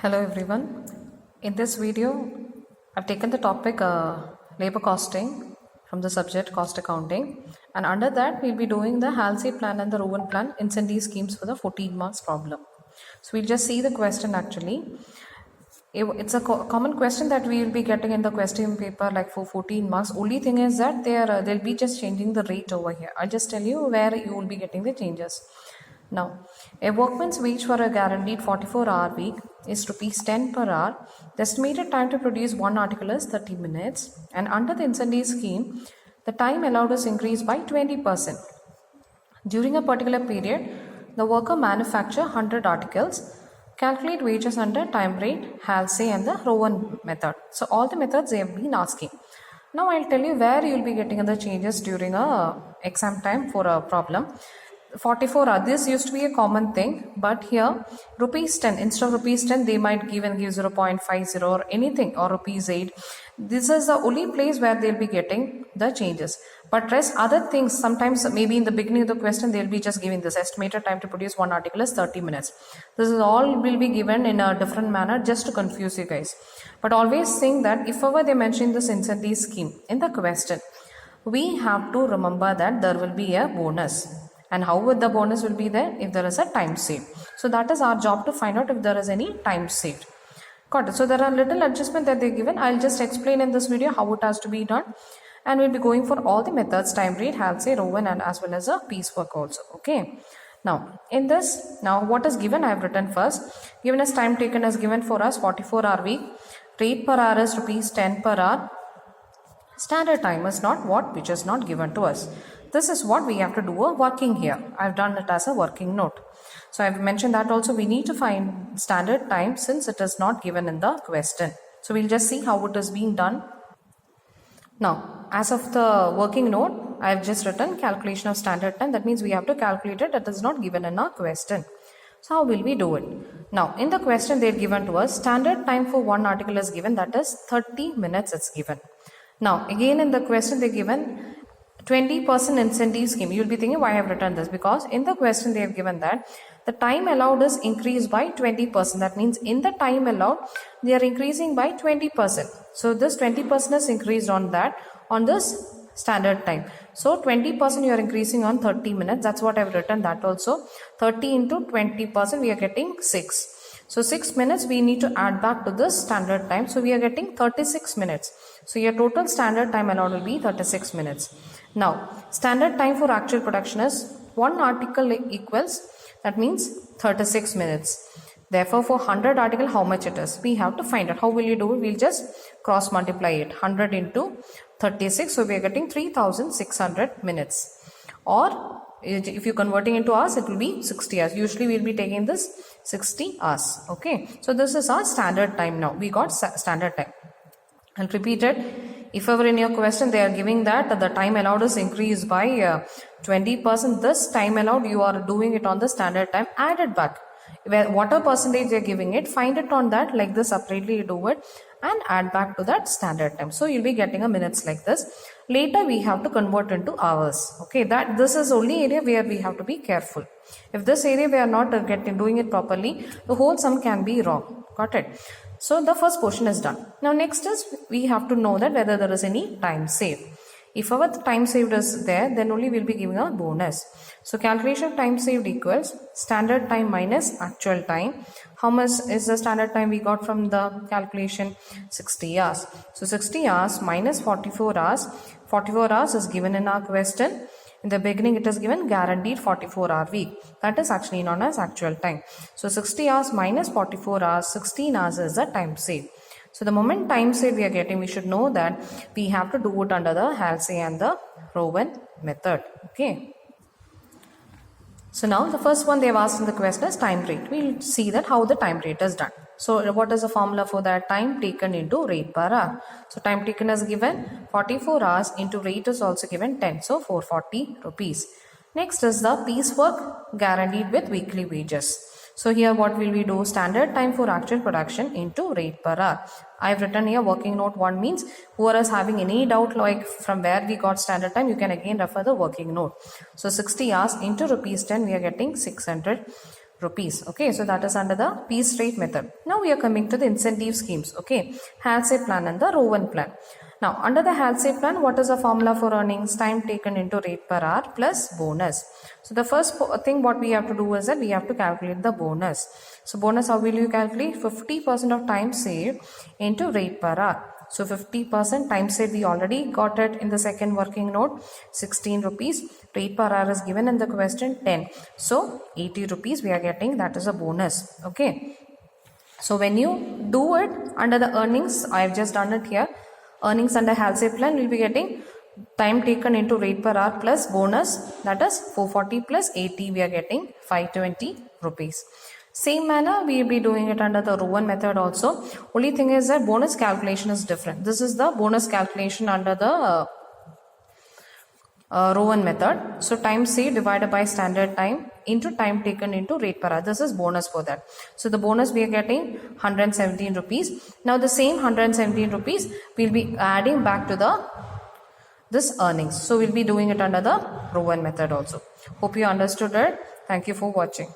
Hello everyone. In this video, I've taken the topic labor costing from the subject cost accounting, and under that we'll be doing the Halsey plan and the Rowan plan incentive schemes for the 14 marks problem. So we'll just see the question actually. It's a common question that we will be getting in the question paper like for 14 marks. Only thing is that they'll be just changing the rate over here. I'll just tell you where you will be getting the changes. Now, a workman's wage for a guaranteed 44-hour week is rupees 10 per hour. The estimated time to produce one article is 30 minutes. And under the incentive scheme, the time allowed is increased by 20%. During a particular period, the worker manufacture 100 articles. Calculate wages under time rate, Halsey and the Rowan method. So all the methods they have been asking. Now I'll tell you where you will be getting the changes during a exam time for a problem. 44 hours, this used to be a common thing, but here rupees 10, instead of rupees 10 they might give 0.50 or anything, or rupees 8. This is the only place where they'll be getting the changes, but rest other things, sometimes maybe in the beginning of the question they'll be just giving this estimated time to produce one article is 30 minutes. This is all will be given in a different manner just to confuse you guys, but always think that if ever they mention this incentive scheme in the question, we have to remember that there will be a bonus. And how would the bonus will be there? If there is a time saved. So that is our job to find out if there is any time saved. Got it. So there are little adjustment that they given. I'll just explain in this video how it has to be done. And we'll be going for all the methods, time rate, Halsey, Rowan, and as well as a piecework also. Okay. Now, in this, now what is given? I have written first. Given as time taken as given for us 44-hour week. Rate per hour is rupees 10 per hour. Standard time is not what, which is not given to us. This is what we have to do a working here. I've done it as a working note. So I've mentioned that also we need to find standard time since it is not given in the question. So we'll just see how it is being done. Now, as of the working note, I've just written calculation of standard time. That means we have to calculate it. That is not given in our question. So how will we do it? Now, in the question they've given to us, standard time for one article is given. That is 30 minutes it's given. Now, again in the question they're given 20% incentive scheme. You'll be thinking why I have written this, because in the question they have given that the time allowed is increased by 20%. That means in the time allowed they are increasing by 20%. So this 20% is increased on that, on this standard time. So 20% you are increasing on 30 minutes. That's what I've written that also. 30 into 20% we are getting 6. So 6 minutes we need to add back to this standard time. So we are getting 36 minutes. So your total standard time allowed will be 36 minutes. Now, standard time for actual production is one article equals, that means 36 minutes. Therefore, for 100 article, how much it is? We have to find out. How will you do it? We'll just cross multiply it. 100 into 36. So we are getting 3600 minutes. Or if you're converting into hours, it will be 60 hours. Usually we'll be taking this 60 hours. Okay. So this is our standard time now. We got standard time. I'll repeat it. If ever in your question they are giving that the time allowed is increased by 20%, this time allowed you are doing it on the standard time, add it back. Whatever percentage they are giving it, find it on that like this, separately you do it and add back to that standard time. So you'll be getting a minutes like this. Later we have to convert into hours. Okay, that this is only area where we have to be careful. If this area we are not doing it properly, the whole sum can be wrong. Got it? So the first portion is done. Now next is we have to know that whether there is any time saved. If our time saved is there, then only we'll be giving a bonus. So calculation of time saved equals standard time minus actual time. How much is the standard time we got from the calculation? 60 hours. So 60 hours minus 44 hours. 44 hours is given in our question. In the beginning it is given guaranteed 44-hour week. That is actually known as actual time. So 60 hours minus 44 hours, 16 hours is the time saved. So the moment time saved we are getting, we should know that we have to do it under the Halsey and the Rowan method. Okay. So now the first one they have asked in the question is time rate. We'll see that how the time rate is done. So what is the formula for that? Time taken into rate per hour. So time taken is given 44 hours into rate is also given 10. So 440 rupees. Next is the piecework guaranteed with weekly wages. So here what will we do? Standard time for actual production into rate per hour. I've written here working note 1 means whoever is having any doubt like from where we got standard time, you can again refer the working note. So 60 hours into rupees 10 we are getting 600 rupees. Okay, so that is under the piece rate method. Now we are coming to the incentive schemes. Okay, HALSA plan and the Rowan plan. Now under the HALSA plan, what is the formula for earnings? Time taken into rate per hour plus bonus. So the first thing what we have to do is that we have to calculate the bonus. So bonus, how will you calculate? 50% of time saved into rate per hour. So 50% time saved, we already got it in the second working note, 16 rupees. Rate per hour is given in the question, 10. So 80 rupees we are getting, that is a bonus. Okay. So when you do it under the earnings, I have just done it here. Earnings under HALSA plan, we will be getting time taken into rate per hour plus bonus, that is 440 plus 80, we are getting 520 rupees. Same manner we will be doing it under the Rowan method also. Only thing is that bonus calculation is different. This is the bonus calculation under the Rowan method. So time saved divided by standard time into time taken into rate per hour. This is bonus for that. So the bonus we are getting 117 rupees. Now the same 117 rupees we will be adding back to this earnings. So we'll be doing it under the Rowan method also. Hope you understood it. Thank you for watching.